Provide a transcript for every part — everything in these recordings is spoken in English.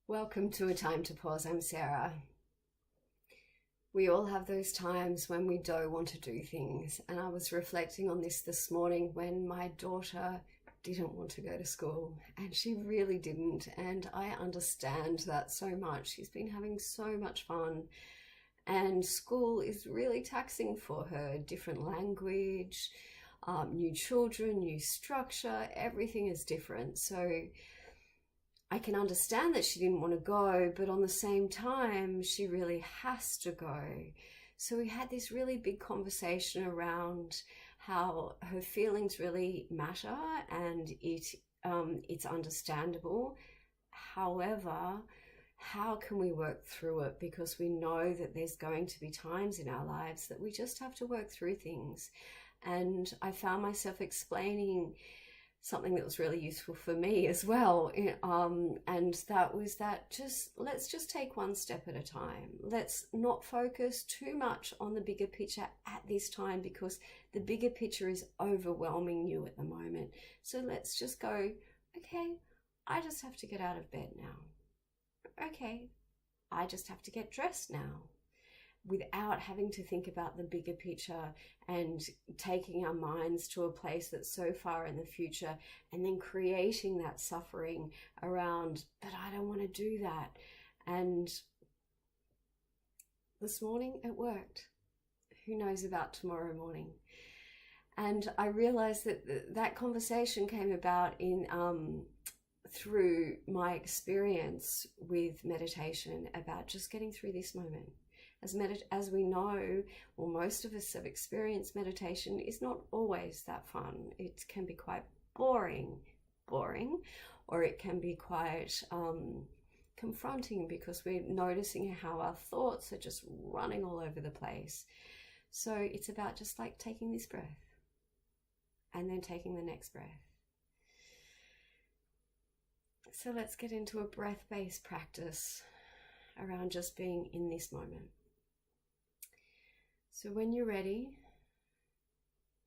Welcome to A Time to Pause. I'm Sarah. We all have those times when we don't want to do things, and I was reflecting on this morning when my daughter didn't want to go to school, and she really didn't, and I understand that so much. She's been having so much fun, and school is really taxing for her. Different language, new children, new structure, everything is different. So I can understand that she didn't want to go, but on the same time, she really has to go. So we had this really big conversation around how her feelings really matter, and it's understandable. However, how can we work through it? Because we know that there's going to be times in our lives that we just have to work through things. And I found myself explaining something that was really useful for me as well, and that was that let's just take one step at a time. Let's not focus too much on the bigger picture at this time, because the bigger picture is overwhelming you at the moment. So let's just go, okay, I just have to get out of bed now. Okay, I just have to get dressed now, without having to think about the bigger picture and taking our minds to a place that's so far in the future, and then creating that suffering around, but I don't want to do that. And this morning it worked. Who knows about tomorrow morning? And I realized that that conversation came about in through my experience with meditation, about just getting through this moment. As we know, or most of us have experienced, meditation is not always that fun. It can be quite boring, or it can be quite confronting, because we're noticing how our thoughts are just running all over the place. So it's about just like taking this breath and then taking the next breath. So let's get into a breath-based practice around just being in this moment. So when you're ready,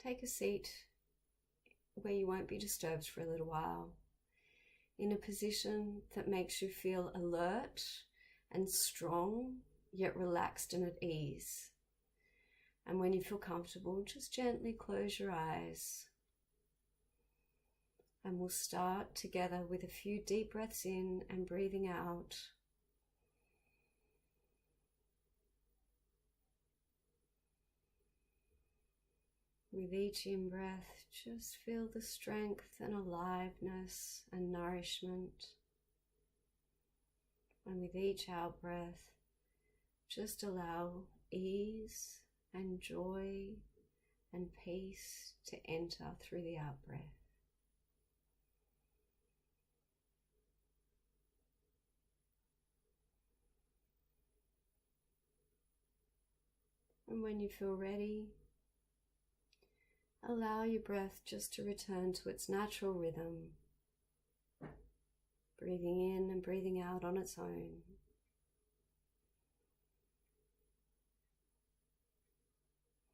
take a seat where you won't be disturbed for a little while, in a position that makes you feel alert and strong, yet relaxed and at ease. And when you feel comfortable, just gently close your eyes. And we'll start together with a few deep breaths in and breathing out. With each in-breath, just feel the strength and aliveness and nourishment. And with each out-breath, just allow ease and joy and peace to enter through the out-breath. And when you feel ready, allow your breath just to return to its natural rhythm, breathing in and breathing out on its own.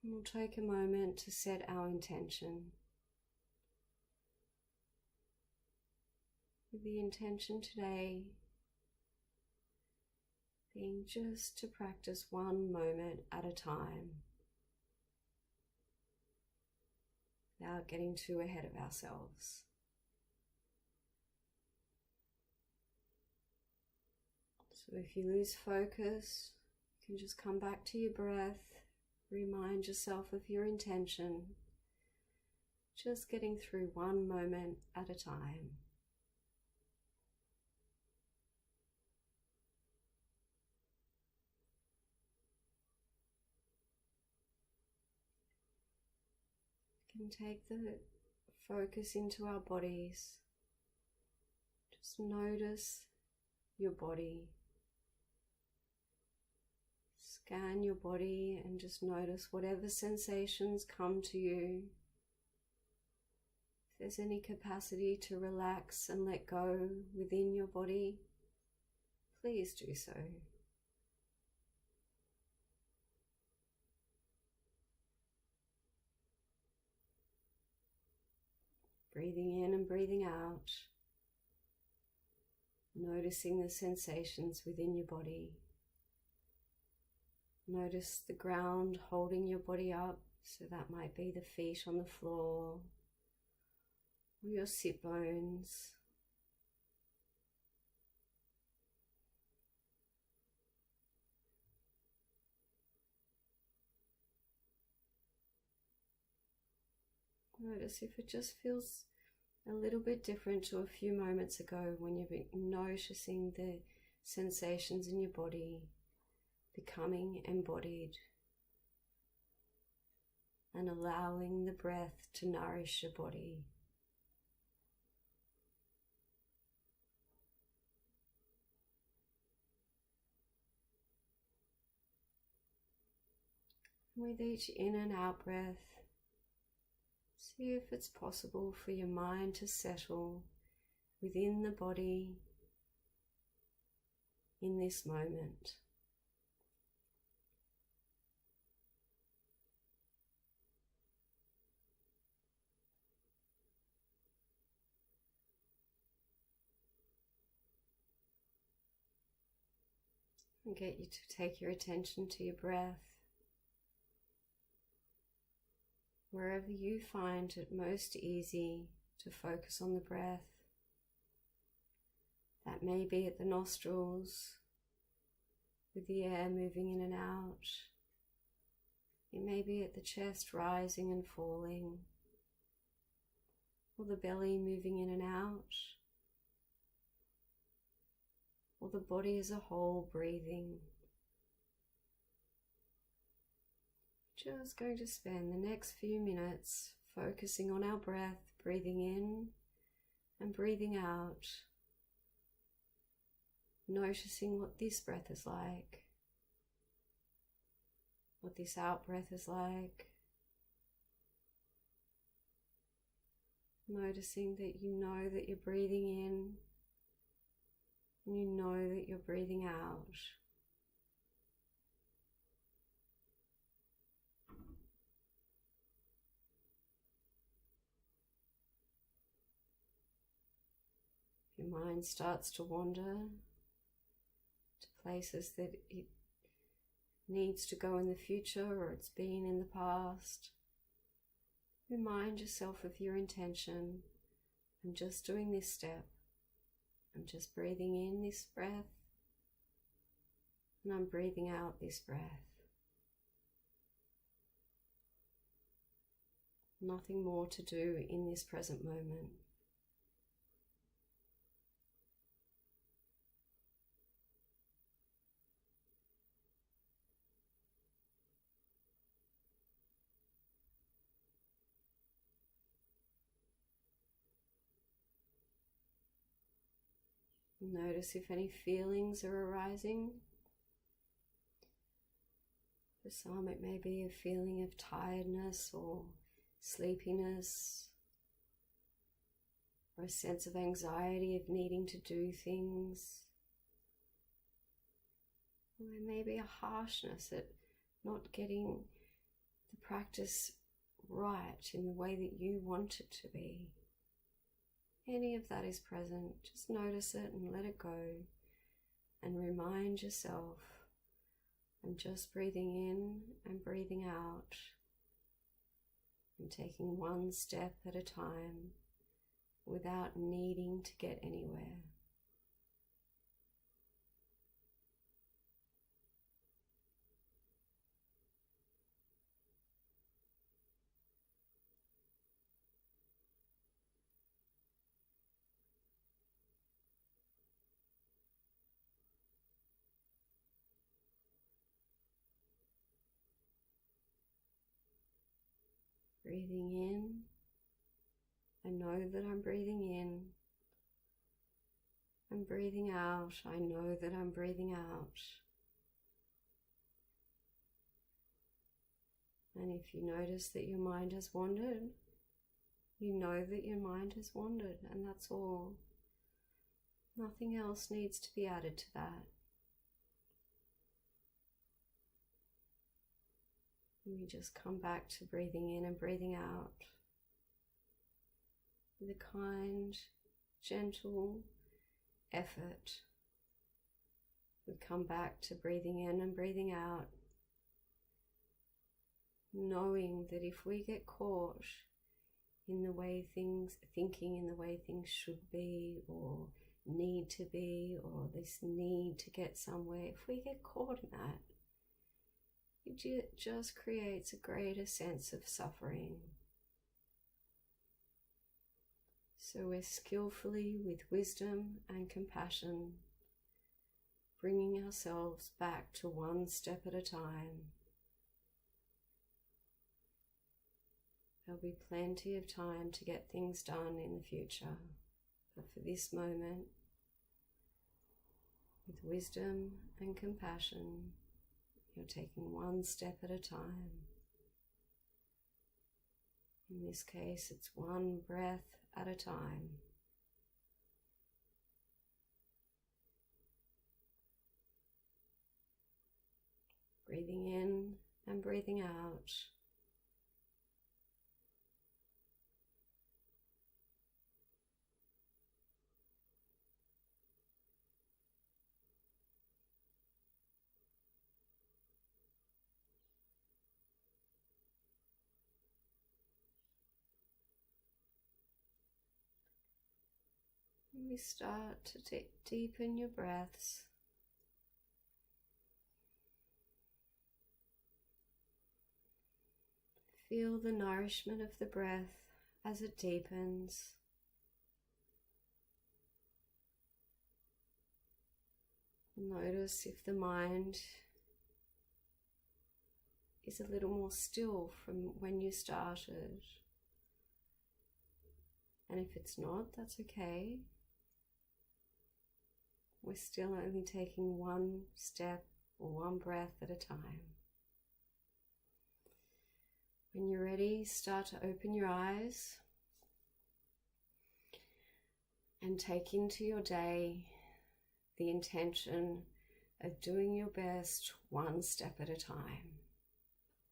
And we'll take a moment to set our intention. With the intention today being just to practice one moment at a time, without getting too ahead of ourselves. So if you lose focus, you can just come back to your breath, remind yourself of your intention, just getting through one moment at a time. You can take the focus into our bodies. Just notice your body. Scan your body and just notice whatever sensations come to you. If there's any capacity to relax and let go within your body, please do so. Breathing in and breathing out. Noticing the sensations within your body. Notice the ground holding your body up, so that might be the feet on the floor or your sit bones. Notice if it just feels a little bit different to a few moments ago when you've been noticing the sensations in your body becoming embodied and allowing the breath to nourish your body. With each in and out breath, see if it's possible for your mind to settle within the body in this moment. And get you to take your attention to your breath. Wherever you find it most easy to focus on the breath. That may be at the nostrils, with the air moving in and out. It may be at the chest rising and falling, or the belly moving in and out, or the body as a whole breathing. Just going to spend the next few minutes focusing on our breath, breathing in and breathing out, noticing what this breath is like, what this out breath is like, noticing that you know that you're breathing in and you know that you're breathing out. Your mind starts to wander to places that it needs to go in the future or it's been in the past. Remind yourself of your intention. I'm just doing this step. I'm just breathing in this breath and I'm breathing out this breath. Nothing more to do in this present moment. Notice if any feelings are arising. For some it may be a feeling of tiredness or sleepiness, or a sense of anxiety of needing to do things. Or there may be a harshness at not getting the practice right in the way that you want it to be. Any of that is present, just notice it and let it go, and remind yourself, I'm just breathing in and breathing out, and taking one step at a time without needing to get anywhere. Breathing in, I know that I'm breathing in. And breathing out, I know that I'm breathing out. And if you notice that your mind has wandered, you know that your mind has wandered, and that's all. Nothing else needs to be added to that. And we just come back to breathing in and breathing out with a kind, gentle, effort. We come back to breathing in and breathing out, knowing that if we get caught in the way things, thinking in the way things should be or need to be, or this need to get somewhere, if we get caught in that, it just creates a greater sense of suffering. So we're skillfully, with wisdom and compassion, bringing ourselves back to one step at a time. There'll be plenty of time to get things done in the future, but for this moment, with wisdom and compassion, you're taking one step at a time. In this case, it's one breath at a time. Breathing in and breathing out. We start to deepen your breaths. Feel the nourishment of the breath as it deepens. Notice if the mind is a little more still from when you started. And if it's not, that's okay. We're still only taking one step or one breath at a time. When you're ready, start to open your eyes and take into your day the intention of doing your best one step at a time.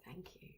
Thank you.